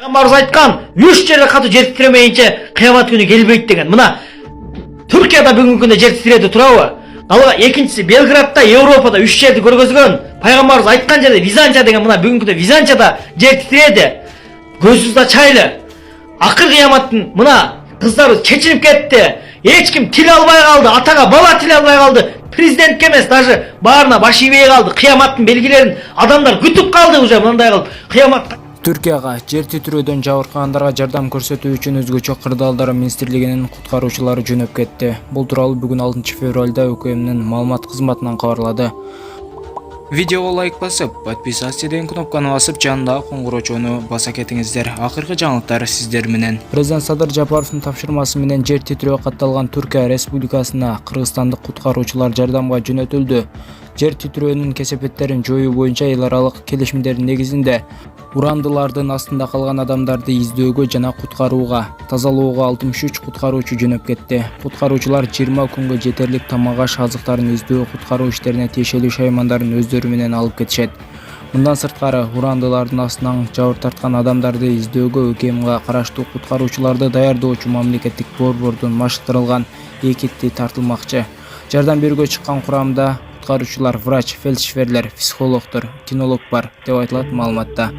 Maruz aytkan 3 жерде катуу жер титиремейинче кыямат күнү келбейт деген. Мына Түркияда бүгүнкү күндө жер титиреди турабы? Ал экинчиси Белградда, Европада 3 жерди көргөзгөн. Пайгамбарыбыз айткан жерде Византия деген мына бүгүнкү күндө Византияда жер титиреди. Көзүбүз да чайлы. Акыр кыяматтын мына кыздарыбыз чечилип кетти. Эч ким тил албай калды, атага бала тил албай калды. Президентке эмес, даже баарына баш ийбей калды. Кыяматтын белгилерин адамдар күтүп калды уже мындай кылып. Кыямат Түркияга жер титирөөдөн жабыркагандарга жардам көрсөтүү үчүн өзгөчө кырдаалдар министрлигинин куткаруучулары жөнөп кетти. Бул тууралуу бүгүн 6 февралда ÖKM'нин маалымат кызматынан кабарлады. Видеого лайк басып, подписаться деген кнопканы басып, жанындагы коңгуроочону баса кетиңиздер. Акыркы жаңылыктар сиздер менен. Президент Садыр Жапаровдун тапшырмасы менен жер титирөө катталган Түркия Республикасына кыргызстандык куткаруучулар жардамга жөнөтүлдү. Жер титирөөнүн кесепеттерин жоюу боюнча эл аралык келишимдердин негизинде урандылардын астында калган адамдарды издөөгө жана куткарууга, тазалоого 63 куткаруучу жөнөп кетти. Куткаруучулар 20 күнгө жетерлик тамак-аш азыктарын издөө, куткаруу иштерине тиешелүү шаймандарын өздөрү менен алып кетишет. Мындан сырткары, урандылардын астынан жабыр тарткан адамдарды издөөгө ÖKMга караштуу куткаруучуларды даярдоочу мамлекеттик борбордун машыктырылган экити тартылмакчы. Жардам берүүгө чыккан курамда куткаруучулар, врач, фельдшерлер, психологдор, кинолог бар деп айтылат маалыматта.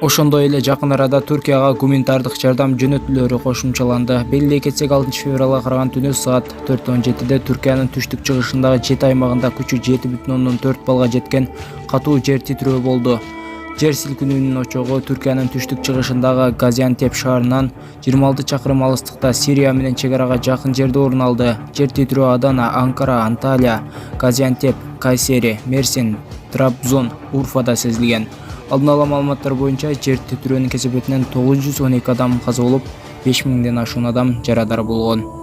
Ошондой эле жакын арада Түркияга гуманитардык жардам жөнөтүүлөрү кошумчаланды. Белгилей кетсек, 6 февралга караган түнү саат 4:17 Түркиянын түштүк чыгышындагы 7 аймагында күчү 7,4 балга жеткен катуу жер титирөө болду. Жер силкинүүнүн очогу Түркиянын түштүк чыгышындагы Газиантеп шаарынан 26 чакырым алыстыкта Сирия менен чегарага жакын жерде орун алды. Жер титирөө Адана, Анкара, Анталия, Газиантеп, Кайсери, Мерсин, Трабзон, Урфада сезилген. Алдын ала маалыматтар боюнча жер титирөөнүн кесепетинен 912 адам каза болуп, 5000ден ашуун адам жарадар болгон.